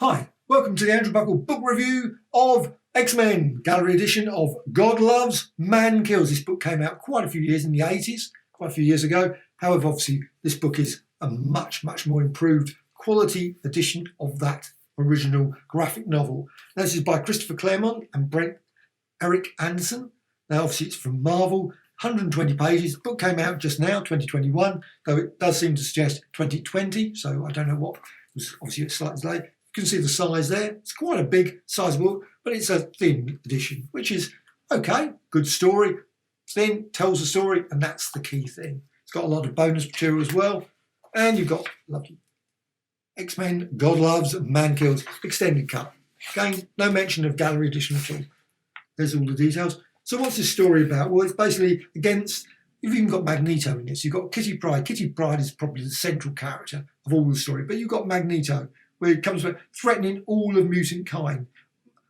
Hi, welcome to the Andrew Buckle book review of X-Men Gallery edition of God Loves, Man Kills. This book came out quite a few years in the 80s, quite a few years ago. However, obviously, this book is a much more improved quality edition of that original graphic novel. Now, this is by Christopher Claremont and Brent Eric Anderson. Now, obviously, it's from Marvel, 120 pages. The book came out just now, 2021, though it does seem to suggest 2020, so I don't know what was obviously a slight delay. You can see the size there. It's quite a big size book, but it's a thin edition, which is okay. Good story. Thin, tells the story, and that's the key thing. It's got a lot of bonus material as well. And you've got lovely X-Men, God Loves, Man Kills, extended cut. Again, no mention of gallery edition at all. There's all the details. So what's this story about? Well, it's basically against, you've even got Magneto in this. You've got Kitty Pryde. Kitty Pryde is probably the central character of all the story, but you've got Magneto, where it comes back threatening all of mutant kind.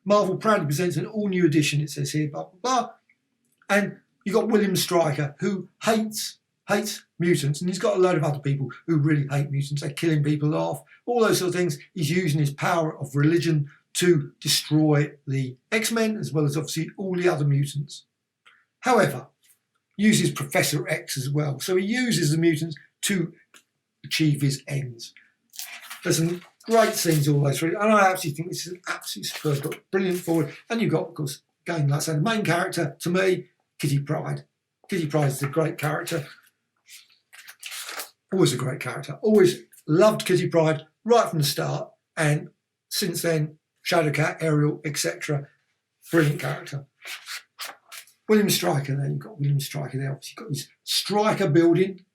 Marvel proudly presents an all-new edition, it says here, blah, blah, blah. And you've got William Stryker, who hates mutants, and he's got a load of other people who really hate mutants. They're killing people off, all those sort of things. He's using his power of religion to destroy the X-Men, as well as obviously all the other mutants. However, uses Professor X as well. So he uses the mutants to achieve his ends. There's some great scenes all the way through, and I absolutely think this is an absolutely superb book, brilliant forward. And you've got, of course, again, like I said, the main character, to me, Kitty Pryde. Kitty Pryde is a great character. Always a great character. Always loved Kitty Pryde right from the start, and since then, Shadowcat, Ariel, etc. Brilliant character. William Stryker there, you've got William Stryker there. Obviously, you've got his Stryker building.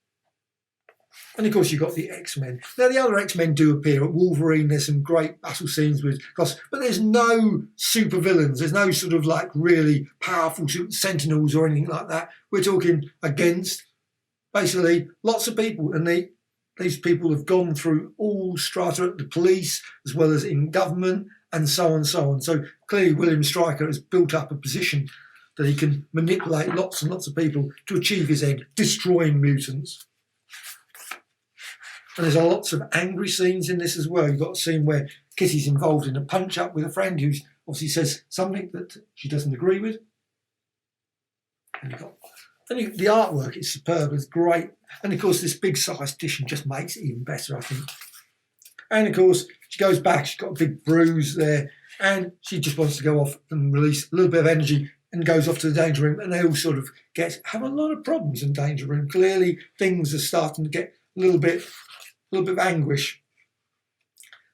And of course, you've got the X-Men. Now, the other X-Men do appear. At Wolverine, there's some great battle scenes with, but there's no super villains. There's no sort of like really powerful sentinels or anything like that. We're talking against basically lots of people, and these people have gone through all strata, the police as well as in government, and so on and so on. So clearly, William Stryker has built up a position that he can manipulate lots and lots of people to achieve his end, destroying mutants. And there's lots of angry scenes in this as well. You've got a scene where Kitty's involved in a punch-up with a friend who obviously says something that she doesn't agree with. And the artwork is superb, it's great. And of course, this big-sized edition just makes it even better, I think. And of course, she goes back, she's got a big bruise there, and she just wants to go off and release a little bit of energy and goes off to the danger room, and they all sort of have a lot of problems in danger room. Clearly, things are starting to get a little bit of anguish.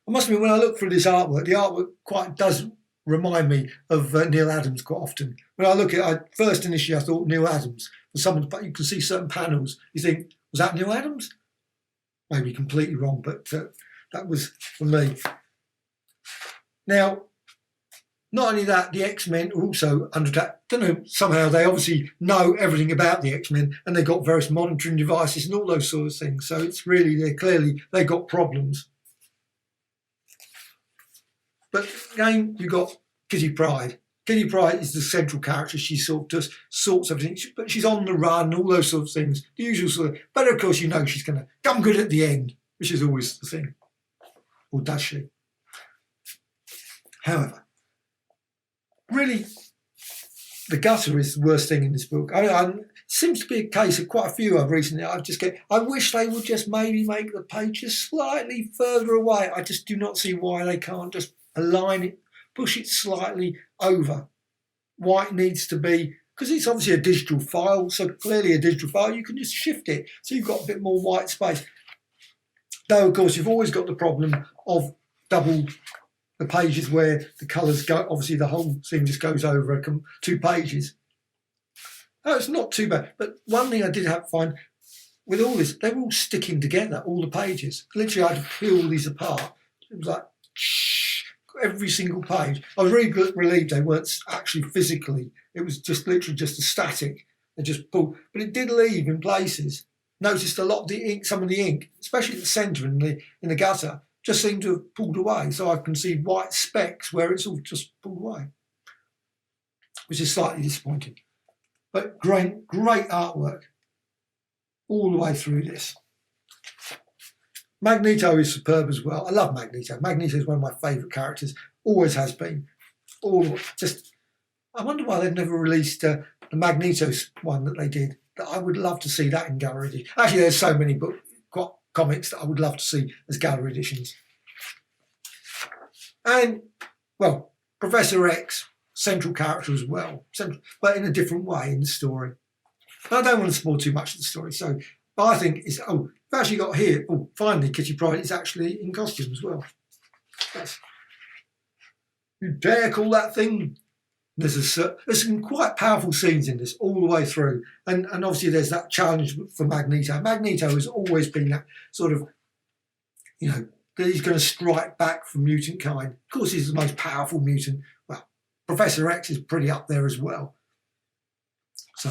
I must admit, when I look through this artwork, the artwork quite does remind me of Neil Adams quite often. When I look at it, first initially I thought Neil Adams. But you can see certain panels, you think, was that Neil Adams? Maybe completely wrong, but that was for me. Now, not only that, the X-Men are also under attack. I don't know, somehow they obviously know everything about the X-Men, and they've got various monitoring devices and all those sort of things. So it's really, they've got problems. But again, you've got Kitty Pryde. Kitty Pryde is the central character. She sort of just sorts everything, but she's on the run, all those sort of things. The usual sort of, but of course you know she's going to come good at the end, which is always the thing. Or does she? However, really, the gutter is the worst thing in this book. It seems to be a case of quite a few I've recently. I wish they would just maybe make the pages slightly further away. I just do not see why they can't just align it, push it slightly over. Why it needs to be, because it's obviously a digital file, so clearly a digital file, you can just shift it. So you've got a bit more white space. Though, of course, you've always got the problem of double the pages where the colours go, obviously the whole thing just goes over 2 pages. Oh, it's not too bad. But one thing I did have to find, with all this, they were all sticking together, all the pages. Literally, I had to peel these apart. It was like, every single page. I was really relieved they weren't actually physically. It was just literally just a static. They just pulled. But it did leave in places. Noticed a lot of the ink, some of the ink, especially at the centre in the gutter, just seemed to have pulled away. So I can see white specks where it's all just pulled away, which is slightly disappointing. But great artwork all the way through this. Magneto is superb as well. I love Magneto. Magneto is one of my favourite characters. Always has been. I wonder why they've never released the Magneto one that they did. I would love to see that in gallery edition. Actually, there's so many comics that I would love to see as gallery editions. And, well, Professor X, central character as well, but in a different way in the story. I don't want to spoil too much of the story, but I think it's, we've actually got here, finally, Kitty Pryde is actually in costume as well. You dare call that thing? There's some quite powerful scenes in this all the way through. And obviously there's that challenge for Magneto. Magneto has always been that sort of, that he's going to strike back from mutant kind. Of course, he's the most powerful mutant. Well, Professor X is pretty up there as well. So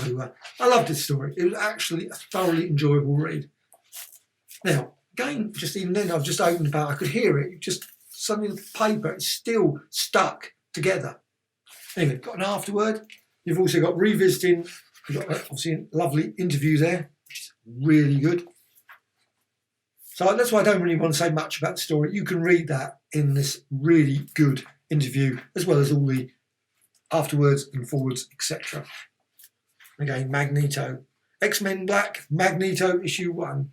I loved this story. It was actually a thoroughly enjoyable read. Now, again, just even then, I've just opened about, I could hear it. Just suddenly the paper is still stuck together. Anyway, got an afterword. You've also got revisiting. You've got obviously a lovely interview there, which is really good. So that's why I don't really want to say much about the story. You can read that in this really good interview, as well as all the afterwards and forwards, etc. Again, Magneto. X-Men Black, Magneto, issue 1.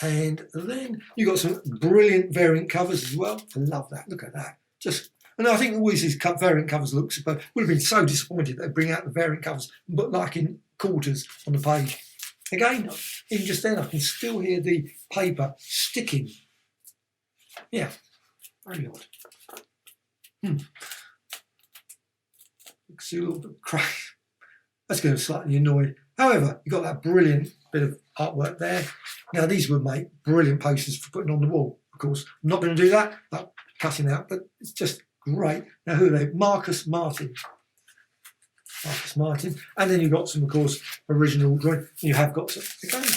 And then you got some brilliant variant covers as well. I love that. Look at that. And I think always these variant covers look superb. Would have been so disappointed they bring out the variant covers, but like in quarters on the page. Again, even just then, I can still hear the paper sticking. Yeah, very odd. You can see a little bit of crack. That's going to slightly annoy. However, you've got that brilliant bit of artwork there. Now, these would make brilliant posters for putting on the wall. Of course, I'm not going to do that, but cutting out, but it's just great. Now, who are they? Marcus Martin. And then you've got some, of course, original drawing. You have got some, again,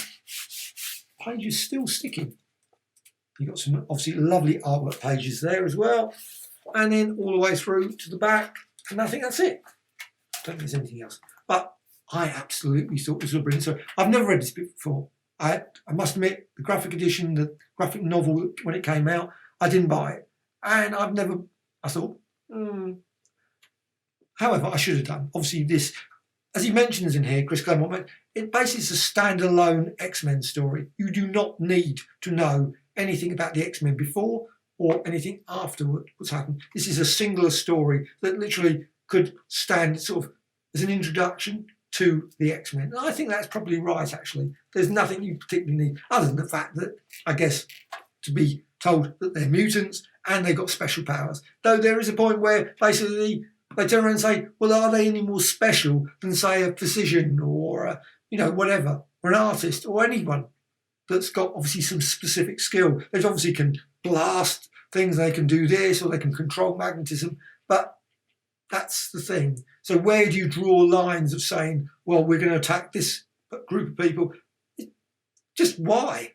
pages still sticking. You've got some, obviously, lovely artwork pages there as well. And then all the way through to the back. And I think that's it. I don't think there's anything else. But I absolutely thought this was brilliant. So I've never read this book before. I must admit, the graphic edition, the graphic novel, when it came out, I didn't buy it. And I thought, However, I should have done. Obviously, this, as he mentions in here, Chris Claremont, it basically is a standalone X-Men story. You do not need to know anything about the X-Men before or anything afterward what's happened. This is a singular story that literally could stand sort of as an introduction to the X-Men. And I think that's probably right, actually. There's nothing you particularly need other than the fact that, I guess, to be told that they're mutants and they've got special powers. Though there is a point where basically they turn around and say, well, are they any more special than, say, a physician or, whatever, or an artist or anyone that's got obviously some specific skill? They obviously can blast things, they can do this, or they can control magnetism, but that's the thing. So where do you draw lines of saying, well, we're going to attack this group of people? Just why?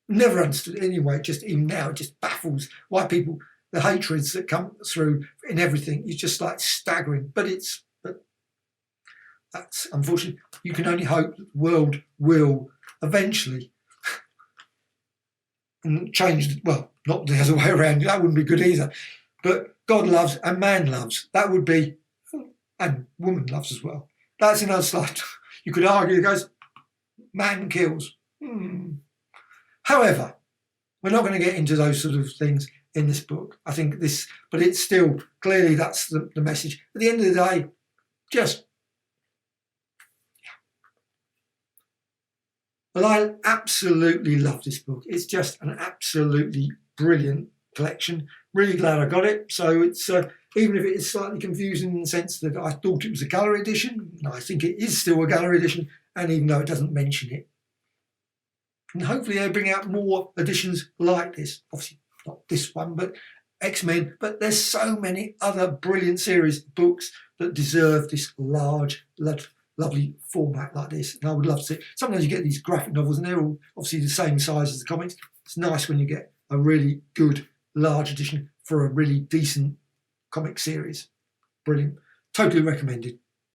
Never understood it anyway. Just even now, it just baffles why people, the hatreds that come through in everything is just like staggering. But that's unfortunately, you can only hope that the world will eventually change. Well, not the other way around. That wouldn't be good either. But God loves and man loves. That would be, and woman loves as well. That's another slide. You could argue it goes, man kills. However, we're not going to get into those sort of things in this book. I think this, but it's still, clearly that's the message. At the end of the day, just, well, I absolutely love this book. It's just an absolutely brilliant collection. Really glad I got it. So it's, even if it is slightly confusing in the sense that I thought it was a gallery edition, I think it is still a gallery edition, and even though it doesn't mention it. And hopefully they bring out more editions like this. Obviously not this one, but X-Men. But there's so many other brilliant series books that deserve this large, lovely format like this. And I would love to see it. Sometimes you get these graphic novels and they're all obviously the same size as the comics. It's nice when you get a really good, large edition for a really decent comic series. Brilliant. Totally recommended.